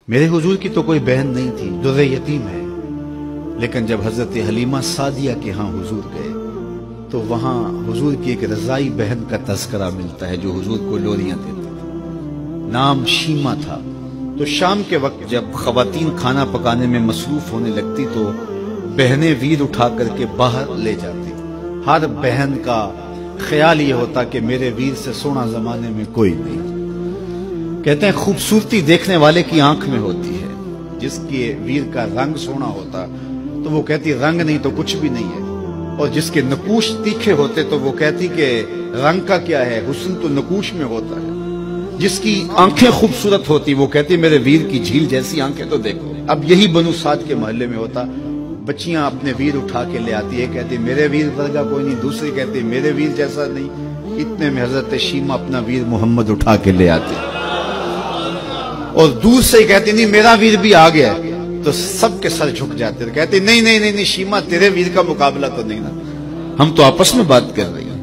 میرے حضور کی تو کوئی بہن نہیں تھی، در یتیم ہے، لیکن جب حضرت حلیمہ سعدیہ کے ہاں حضور گئے تو وہاں حضور کی ایک رضائی بہن کا تذکرہ ملتا ہے جو حضور کو لوریاں دیتی تھی، نام شیمہ تھا۔ تو شام کے وقت جب خواتین کھانا پکانے میں مصروف ہونے لگتی تو بہنیں ویر اٹھا کر کے باہر لے جاتی۔ ہر بہن کا خیال یہ ہوتا کہ میرے ویر سے سونا زمانے میں کوئی نہیں۔ کہتے ہیں خوبصورتی دیکھنے والے کی آنکھ میں ہوتی ہے، جس کے ویر کا رنگ سونا ہوتا تو وہ کہتی رنگ نہیں تو کچھ بھی نہیں ہے، اور جس کے نقوش تیکھے ہوتے تو وہ کہتی کہ رنگ کا کیا ہے، حسن تو نقوش میں ہوتا ہے۔ جس کی آنکھیں خوبصورت ہوتی وہ کہتی میرے ویر کی جھیل جیسی آنکھیں تو دیکھو۔ اب یہی بنو سعد کے محلے میں ہوتا، بچیاں اپنے ویر اٹھا کے لے آتی ہے، کہتی میرے ویر ورگا کوئی نہیں، دوسری کہتی میرے ویر جیسا نہیں۔ اتنے میں حضرت شیمہ اپنا ویر محمد اٹھا کے لے آتی اور دور سے ہی کہتی نہیں میرا ویر بھی آ گیا، تو سب کے سر جھک جاتے، کہتے نہیں نہیں نہیں نہیں شیمہ تیرے ویر کا مقابلہ تو نہیں نا، ہم تو آپس میں بات کر رہی ہیں۔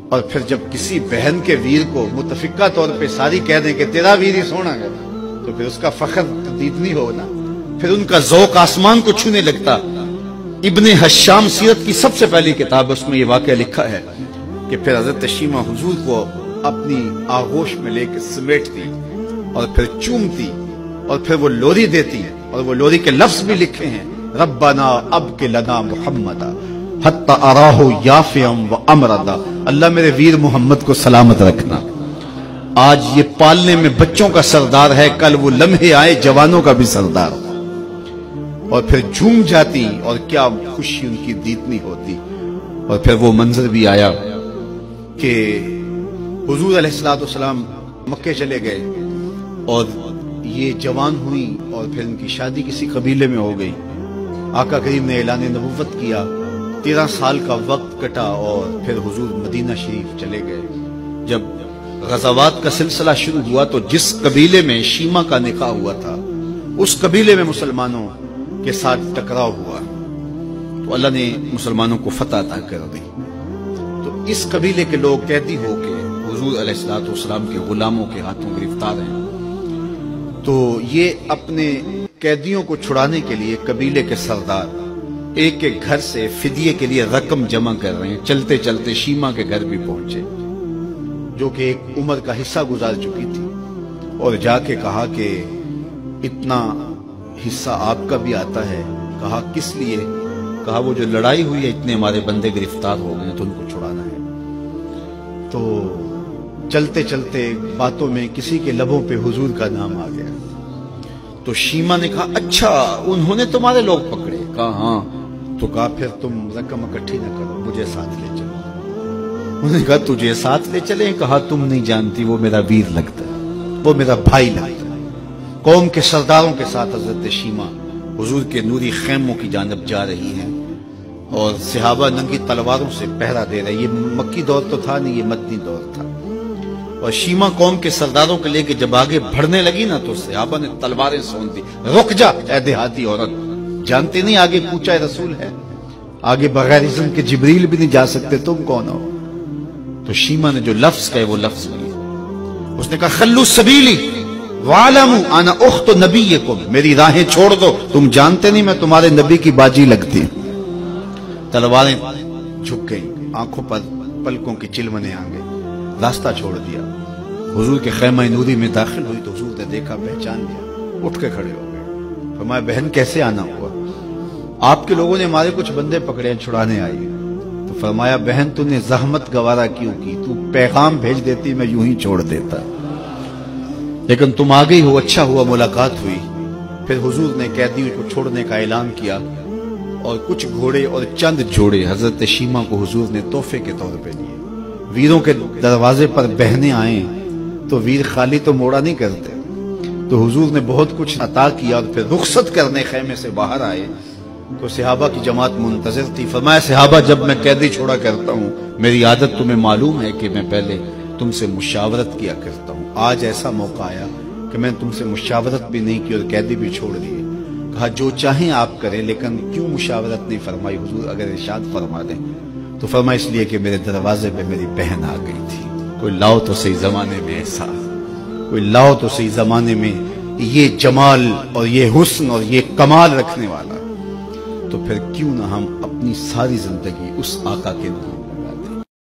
اور پھر جب کسی بہن کے ویر کو متفقہ طور پہ ساری کہہ دیں کہ تیرا ویر ہی سونا ہے تو پھر اس کا فخر تردید نہیں ہونا، پھر ان کا ذوق آسمان کو چھونے لگتا۔ ابن حشام سیرت کی سب سے پہلی کتاب، اس میں یہ واقعہ لکھا ہے کہ پھر حضرت شیمہ حضور کو اپنی آغوش میں لے کے سمیٹتی اور پھر چومتی اور پھر وہ لوری دیتی، اور وہ لوری کے لفظ بھی لکھے ہیں، ربنا ابق لنا محمدا حتی اراہ یافعا وامردا، اللہ میرے ویر محمد کو سلامت رکھنا۔ آج یہ پالنے میں بچوں کا سردار ہے، کل وہ لمحے آئے جوانوں کا بھی سردار، اور پھر جھوم جاتی اور کیا خوشی ان کی دیدنی ہوتی۔ اور پھر وہ منظر بھی آیا کہ حضور علیہ السلام مکے چلے گئے اور یہ جوان ہوئی اور پھر ان کی شادی کسی قبیلے میں ہو گئی۔ آقا کریم نے اعلان نبوت کیا، 13 سال کا وقت کٹا اور پھر حضور مدینہ شریف چلے گئے۔ جب غزوات کا سلسلہ شروع ہوا تو جس قبیلے میں شیمہ کا نکاح ہوا تھا اس قبیلے میں مسلمانوں کے ساتھ ٹکراؤ ہوا تو اللہ نے مسلمانوں کو فتح عطا کر دی۔ تو اس قبیلے کے لوگ قیدی ہو کے حضور علیہ السلام کے غلاموں کے ہاتھوں گرفتار ہیں، تو یہ اپنے قیدیوں کو چھڑانے کے لیے قبیلے کے سردار ایک ایک گھر سے فدیے کے لیے رقم جمع کر رہے ہیں۔ چلتے چلتے شیمہ کے گھر بھی پہنچے جو کہ ایک عمر کا حصہ گزار چکی تھی، اور جا کے کہا کہ اتنا حصہ آپ کا بھی آتا ہے۔ کہا کس لیے؟ کہا وہ جو لڑائی ہوئی ہے اتنے ہمارے بندے گرفتار ہو گئے تو ان کو چھڑانا ہے۔ تو چلتے چلتے باتوں میں کسی کے لبوں پہ حضور کا نام آ گیا تو شیمہ نے کہا اچھا انہوں نے تمہارے لوگ پکڑے؟ کہا ہاں۔ تو کہا پھر تم رقم اکٹھی نہ کرو، مجھے ساتھ لے چلو۔ انہوں نے کہا تجھے ساتھ لے چلیں؟ کہا تم نہیں جانتی وہ میرا ویر لگتا ہے، وہ میرا بھائی لگتا ہے۔ قوم کے سرداروں کے ساتھ حضرت شیمہ حضور کے نوری خیموں کی جانب جا رہی ہیں اور صحابہ ننگی تلواروں سے پہرا دے رہے۔ یہ مکی دور تو تھا نہیں، یہ مدنی دور تھا۔ اور شیمہ قوم کے سرداروں کے لے کے جب آگے بڑھنے لگی نا تو صحابہ نے تلواریں سون دی، رک جا اے دیہاتی عورت، جانتے نہیں آگے کوچہ رسول ہے، آگے بغیر اذن کے جبریل بھی نہیں جا سکتے، تم کون ہو؟ تو شیمہ نے جو لفظ کہے وہ لفظ لیے، اس نے کہا خلو سبیلی وَعَلَمُوا اَنَا اُخْتُ نَبِيِّكُمْ، میری راہیں چھوڑ دو، تم جانتے نہیں میں تمہارے نبی کی باجی لگتی۔ تلواریں جھک گئی، آنکھوں پر پلکوں کی چلمنے آ گئی، راستہ چھوڑ دیا۔ حضور کے خیمہ نوری میں داخل ہوئی تو حضور نے دیکھا، پہچان لیا، اٹھ کے کھڑے ہو گئے۔ فرمایا بہن کیسے آنا ہوا؟ آپ کے لوگوں نے ہمارے کچھ بندے پکڑے ہیں، چھڑانے آئی۔ تو فرمایا بہن تو نے زحمت گوارا کیوں کی؟ تو پیغام بھیج دیتی میں یوں ہی چھوڑ دیتا، لیکن تم آ گئی ہو، اچھا ہوا ملاقات ہوئی۔ پھر حضور نے قیدیوں کو چھوڑنے کا اعلان کیا اور کچھ گھوڑے اور چند جوڑے حضرت شیمہ کو حضور نے تحفے کے طور پہ دیے۔ ویروں کے دروازے پر بہنیں آئیں تو ویر خالی تو موڑا نہیں کرتے، تو حضور نے بہت کچھ عطا کیا اور پھر رخصت کرنے خیمے سے باہر آئے تو صحابہ کی جماعت منتظر تھی۔ فرمایا صحابہ جب میں قیدی چھوڑا کرتا ہوں میری عادت تمہیں معلوم ہے کہ میں پہلے تم سے مشاورت کیا کرتا ہوں، آج ایسا موقع آیا کہ میں تم سے مشاورت بھی نہیں کی اور قیدی بھی چھوڑ دیے۔ کہا جو چاہیں آپ کریں، لیکن کیوں مشاورت نہیں فرمائی حضور؟ اگر ارشاد فرما دیں تو فرمایا اس لیے کہ میرے دروازے پہ میری بہن آ گئی تھی۔ کوئی لاؤ تو صحیح زمانے میں ایسا، کوئی لاؤ تو صحیح زمانے میں یہ جمال اور یہ حسن اور یہ کمال رکھنے والا، تو پھر کیوں نہ ہم اپنی ساری زندگی اس آقا کے نور